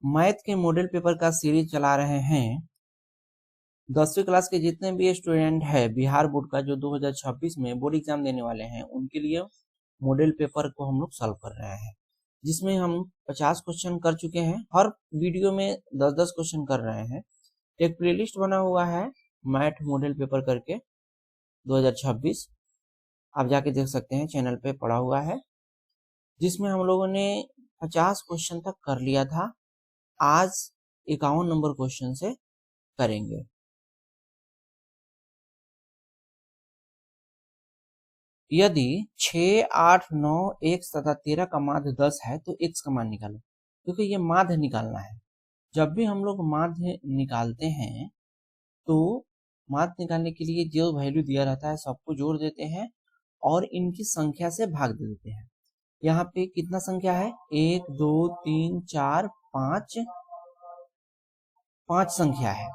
Math के model paper का series चला रहे हैं। 10वीं क्लास के जितने भी स्टूडेंट है बिहार बोर्ड का जो 2026 में बोर्ड एग्जाम देने वाले हैं उनके लिए मॉडल पेपर को हम लोग सॉल्व कर रहे हैं, जिसमें हम 50 क्वेश्चन कर चुके हैं। हर वीडियो में 10-10 क्वेश्चन कर रहे हैं। एक प्लेलिस्ट बना हुआ है मैथ मॉडल पेपर करके 2026, आप जाके देख सकते हैं, चैनल पे पड़ा हुआ है, जिसमें हम लोगों ने 50 क्वेश्चन तक कर लिया था। आज 51 नंबर क्वेश्चन से करेंगे। यदि 6, 8, 9, x तथा 13 का माध्य 10 है तो x का मान निकालो, क्योंकि ये माध्य निकालना है। जब भी हम लोग माध्य निकालते हैं तो माध्य निकालने के लिए जो वैल्यू दिया रहता है सबको जोड़ देते हैं और इनकी संख्या से भाग दे देते हैं। यहाँ पे कितना संख्या है? 1, 2, 3, 4, 5, 5 संख्या है,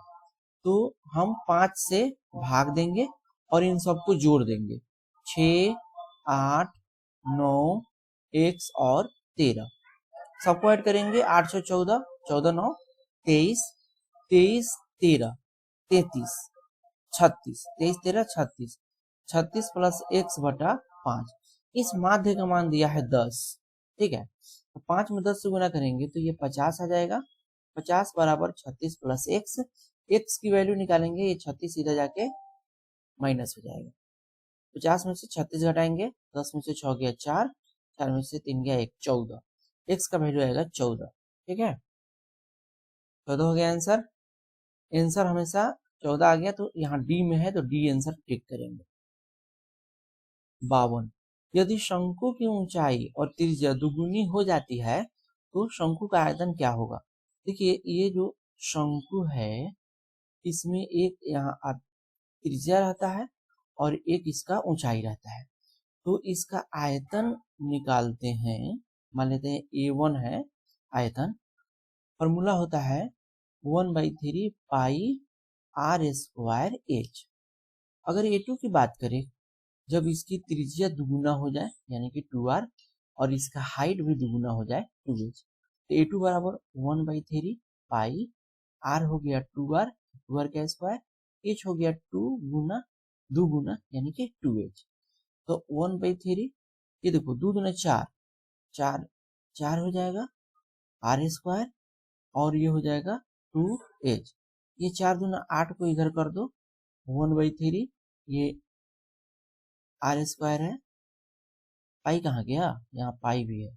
तो हम 5 से भाग देंगे और इन सबको जोड़ देंगे। 6, 8, 9, x और 13 सबको ऐड करेंगे। 8 से 14, 14 9 23, 23 13 33 36, 23 13 36, 36 प्लस x बटा 5। इस माध्य का मान दिया है 10, ठीक है। तो 5 में 10 से गुना करेंगे तो ये 50 आ जाएगा। 50 बराबर 36 प्लस x की वैल्यू निकालेंगे, ये 36 सीधा जाके माइनस हो जाएगा। 50 में से 36 घटाएंगे, 10 में से 6 गया 4, 4 में से 3 गया 1, 14। x का वैल्यू आएगा 14, ठीक है। 14 हो गया आंसर। आंसर हमेशा 14 आ गया तो यहाँ डी में है तो डी आंसर टिक करेंगे। 52, यदि शंकु की ऊंचाई और त्रिज्या दुगुनी हो जाती है तो शंकु का आयतन क्या होगा? देखिए, ये जो शंकु है इसमें एक यहाँ त्रिज्या रहता है और एक इसका ऊंचाई रहता है, तो इसका आयतन निकालते हैं। मान लेते हैं A1 है आयतन, फॉर्मूला होता है 1/3 पाई r स्क्वायर h। अगर A2 की बात करें, जब इसकी त्रिज्या दुगुना हो जाए यानी कि 2r और इसका हाइट भी दुगुना हो जाए 2h, तो A2 बराबर 1/3 पाई r हो गया 2r, 2r का स्क्वायर, h हो गया 2 गुना 2 गुना यानी कि 2h। तो 1/3, ये देखो 2 गुना 4, 4 4 हो जाएगा r स्क्वायर और ये हो जाएगा 2h। ये 4 गुना 8 को इधर कर दो, 1/3, ये r स्क्वायर है, पाई कहाँ गया? यहाँ पाई भी है।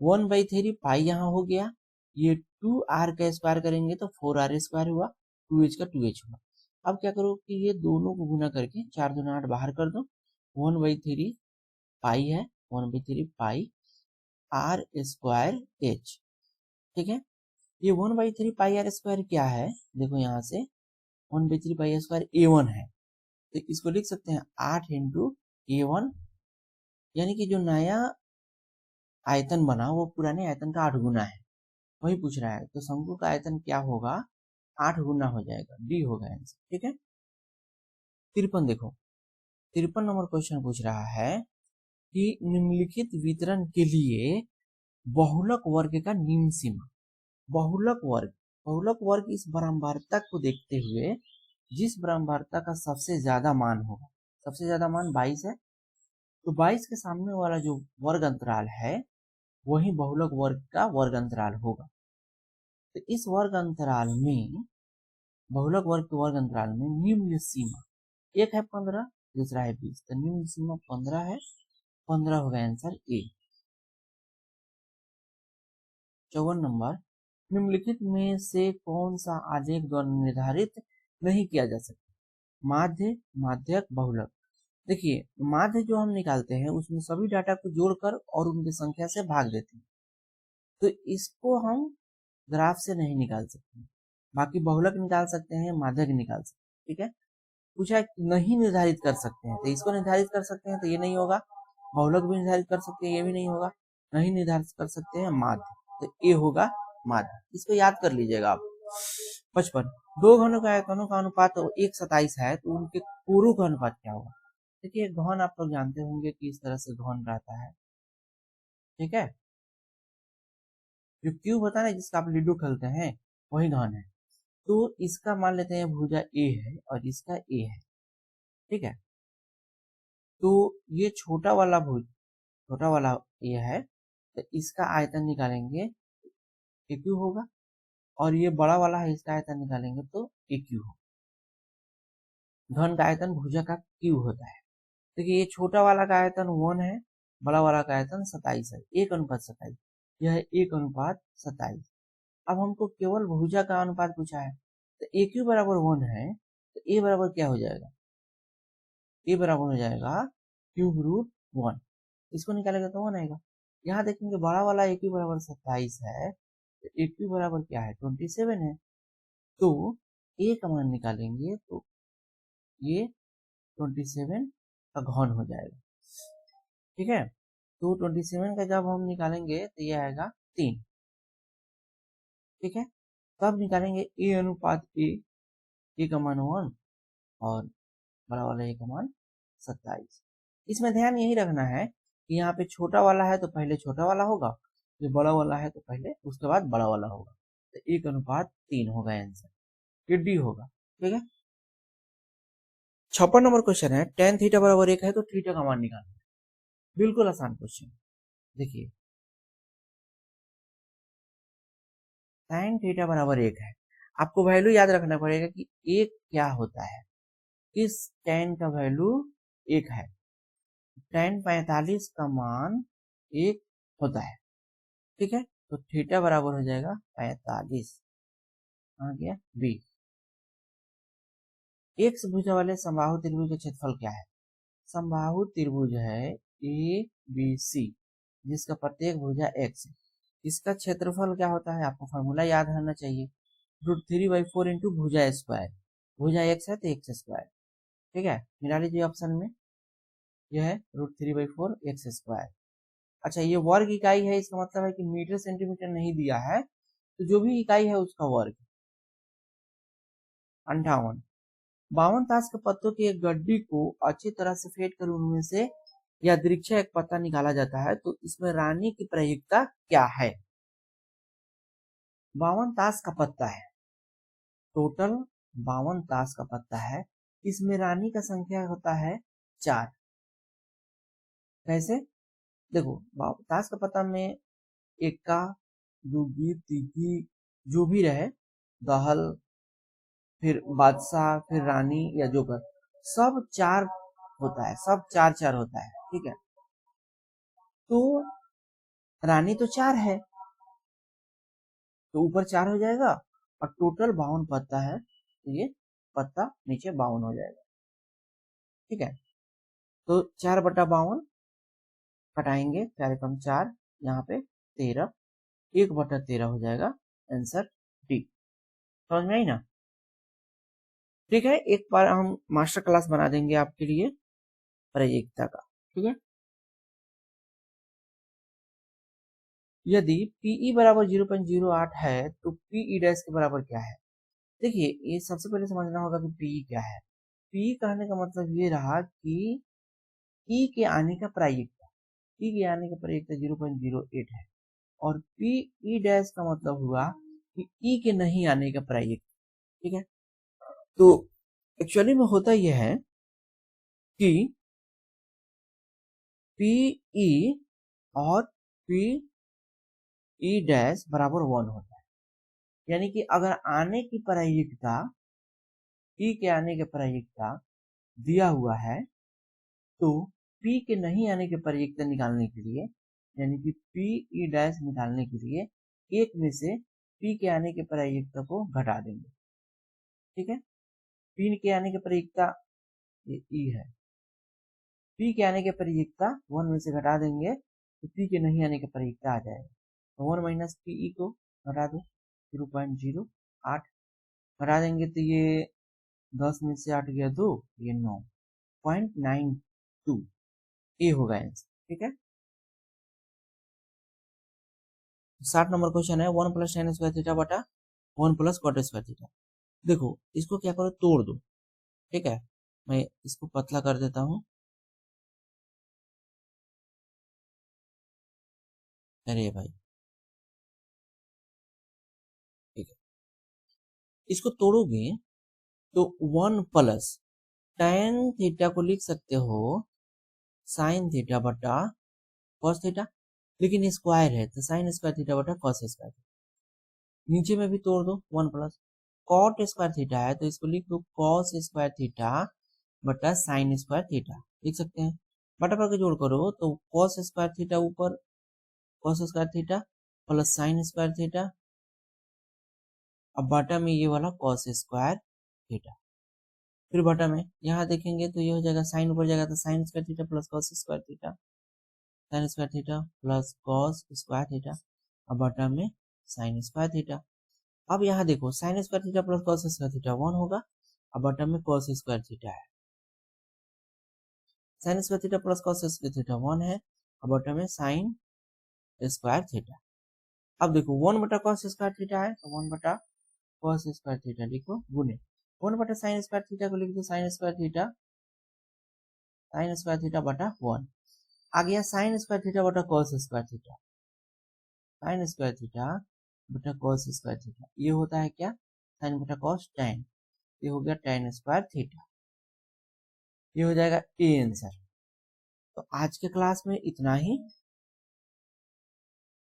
1/3 पाई यहाँ हो गया, ये 2r का स्क्वायर करेंगे तो 4r स्क्वायर हुआ, 2h का 2h हुआ। अब क्या करो कि ये दोनों को गुना करके 4 गुना 8 बाहर कर दो, 1/3 पाई है, 1/3 पाई r स्क्वायर h, ठीक है। ये 1/3 पाई r स्क्वायर क्या है? देखो यहाँ से 1/3 पाई r स्क्वायर A1 है, तो इसको लिख सकते हैं 8 इंटू A1, यानी कि जो नया आयतन बना वो पुराने आयतन का 8 गुना है, वही पूछ रहा है। तो शंकु का आयतन क्या होगा? 8 गुना हो जाएगा, डी होगा आंसर, ठीक है। 53 देखो, 53 नंबर क्वेश्चन पूछ रहा है कि निम्नलिखित वितरण के लिए बहुलक वर्ग का निम्न सीमा। बहुलक वर्ग इस बराबर को देखते हुए जिस बराबर का सबसे ज्यादा मान होगा, सबसे ज्यादा मान 22 है, तो 22 के सामने वाला जो वर्ग अंतराल है वही बहुलक वर्ग का वर्ग अंतराल होगा। तो इस वर्ग अंतराल में, बहुलक वर्ग के वर्ग अंतराल में निम्न सीमा, एक है 15, दूसरा है 20, तो निम्न सीमा 15 है, 15 होगा आंसर ए। 54 नंबर, निम्नलिखित में से कौन सा आलेख द्वारा निर्धारित नहीं किया जा सकता? माध्य, माध्यक, बहुलक। देखिए, माध्य जो हम निकालते हैं उसमें सभी डाटा को जोड़कर और उनकी संख्या से भाग देते हैं, तो इसको हम ग्राफ से नहीं निकाल सकते। बाकी बहुलक निकाल सकते हैं, माध्यक निकाल सकते हैं, ठीक है। पूछा है नहीं निर्धारित कर सकते हैं, तो इसको निर्धारित कर सकते हैं तो ये नहीं होगा, बहुलक भी निर्धारित कर सकते हैं, ये भी नहीं होगा, नहीं निर्धारित कर सकते हैं माध्य, तो ये होगा माध्य। इसको याद कर लीजिएगा आप। 55, दो घनों का आयतनों का अनुपात 1:27 है, तो उनके कोरों का अनुपात क्या होगा? देखिए, घन आप लोग जानते होंगे कि इस तरह से घन रहता है, ठीक है। जो क्यूब होता है ना जिसका आप लूडो खेलते हैं वही घन है। तो इसका मान लेते हैं भुजा ए है और इसका ए है, ठीक है। तो ये छोटा वाला ये है, तो इसका आयतन निकालेंगे ए क्यू होगा, और ये बड़ा वाला है इसका आयतन निकालेंगे तो ए क्यू होगा। घन का आयतन भुजा का क्यू होता है। देखिए ये छोटा वाला का आयतन 1 है, बड़ा वाला का आयतन 27 है, 1:27। यह है 1:27। अब हमको केवल भुजा का अनुपात पूछा है, तो ए क्यू बराबर 1 है, तो ए बराबर क्या हो जाएगा, ए बराबर हो जाएगा √1। इसको निकालेगा तो 1 आएगा। यहाँ देखेंगे बड़ा वाला ए क्यू बराबर 27 है, तो ए क्यू बराबर क्या है 27 है। तो ए का मान निकालेंगे तो ये 27 का घन हो जाएगा, ठीक है। तो 27 का जब हम निकालेंगे तो ये आएगा 3, ठीक है। तब निकालेंगे ए अनुपात ए का मान 1 और बड़ा वाला ए का मान 27। इसमें ध्यान यही रखना है कि यहाँ पे छोटा वाला है तो पहले छोटा वाला होगा, जो बड़ा वाला है तो पहले उसके बाद बड़ा वाला होगा, तो 1:3 होगा आंसर, ये डी होगा, ठीक है। 56 नंबर क्वेश्चन है, tan थीटा बराबर 1 है तो थीटा का मान निकालना है। बिल्कुल आसान क्वेश्चन। देखिए tan थीटा बराबर 1 है, आपको वैल्यू याद रखना पड़ेगा कि 1 क्या होता है। इस tan का वैल्यू 1 है, tan 45 का मान 1 होता है, ठीक है। तो थीटा बराबर हो जाएगा 45, आ गया बी। एक्स भुजा वाले समबाहु त्रिभुज का क्षेत्रफल क्या है। समबाहु त्रिभुज है ए बी सी, जिसका प्रत्येक भुजा एक्स है। इसका क्षेत्रफल क्या होता है, आपको फॉर्मूला याद रहना चाहिए, √3/4 इंटू भुजा स्क्वायर। भुजा एक्स है तो एक्स स्क्वायर, ठीक है। मिला लीजिए ऑप्शन में, यह है √3/4 एक्स स्क्वायर। अच्छा ये वर्ग इकाई है, इसका मतलब है कि मीटर सेंटीमीटर नहीं दिया है, तो जो भी इकाई है उसका वर्ग। 58 52 ताश के पत्तों की एक गड्डी को अच्छी तरह से फेंट कर उनमें से यादृच्छिक एक पत्ता निकाला जाता है, तो इसमें रानी की प्रायिकता क्या है। 52 ताश का पत्ता है, टोटल 52 ताश का पत्ता है, इसमें रानी का संख्या होता है 4। कैसे, देखो ताश का पत्ता में इक्का, दुगी, तिगी जो भी रहे, दहल, फिर बादशाह, फिर रानी या जोकर, सब 4 होता है, सब 4-4 होता है, ठीक है। तो रानी तो 4 है, तो ऊपर 4 हो जाएगा, और टोटल 52 पत्ता है, तो ये पत्ता नीचे 52 हो जाएगा, ठीक है। तो 4/52 कटाएंगे, 4 कम 4, यहाँ पे 13, 1/13 हो जाएगा आंसर डी। समझ में आई ना। ठीक है, एक बार हम मास्टर क्लास बना देंगे आपके लिए प्रायिकता का, ठीक है। यदि PE बराबर 0.08 है तो PE डैश के बराबर क्या है। देखिए ये सबसे पहले समझना होगा कि PE क्या है। PE कहने का मतलब ये रहा कि E के आने का प्रायिकता, E के आने का प्रायिकता 0.08 है, और PE डैश का मतलब हुआ कि E के नहीं आने का प्रायिकता, ठीक है। तो एक्चुअली में होता यह है कि PE और PE डैश बराबर 1 होता है, यानी कि अगर आने की प्रायिकता, E के आने की प्रायिकता दिया हुआ है, तो P के नहीं आने की प्रायिकता निकालने के लिए, यानी कि PE डैश निकालने के लिए एक में से P के आने की प्रायिकता को घटा देंगे, ठीक है। P के आने की प्रायिकता ये E है, P के आने की प्रायिकता 1 में से घटा देंगे तो P के नहीं आने की प्रायिकता आ जाएगा, तो 1 माइनस PE को घटा दो, 0.08 घटा देंगे तो ये 10 में से 8 गया 2, ये 9.92 ए होगा आंसर, ठीक है। 60 नंबर क्वेश्चन है, 1 + tan स्क्वायर थीटा बटा 1 + cot स्क्वायर थीटा। देखो इसको क्या करो, तोड़ दो, ठीक है। मैं इसको पतला कर देता हूँ, अरे भाई इसको तोड़ोगे तो 1 प्लस tan थीटा को लिख सकते हो साइन थीटा बटा कॉस थीटा, लेकिन ये स्क्वायर है तो साइन स्क्वायर थीटा बटा कॉस स्क्वायर। नीचे में भी तोड़ दो 1 प्लस कॉट स्क्वायर थीटा है तो इसको लिख दो कॉस स्क्वायर थीटा बटा साइन स्क्वायर थीटा, लिख सकते हैं। बटा पर के जोड़ करो तो कॉस स्क्वायर थीटा ऊपर cos square theta plus sine square theta, अब बटा में ये वाला कॉस स्क्वायर थीटा, फिर बटा में यहाँ देखेंगे तो ये हो जाएगा साइन ऊपर जाएगा तो sine square theta plus cos square theta, sine square theta plus cos square theta, अब बटा में साइन स्क्वायर थीटा। अब यहाँ देखो sine square theta plus cos square theta 1 होगा, अब बटा में कॉस स्क्वायर थीटा है, sine square theta plus cos square theta 1 है, अब बटा में साइन स्क्वायर थीटा। अब देखो 1 बटा कॉस स्क्वायर थीटा है तो 1 बटा कॉस स्क्वायर थीटा लिखो गुने 1 बटा साइन स्क्वायर थीटा को लिख दो साइन स्क्वायर थीटा बटा 1। आ गया साइन स्क्वायर थीटा बटा cos square theta, sine square theta बटा कॉस स्क्वायर थीटा, ये होता है क्या साइन बटा कॉस tan, ये हो गया tan स्क्वायर थीटा, ये हो जाएगा ए आंसर। तो आज के क्लास में इतना ही।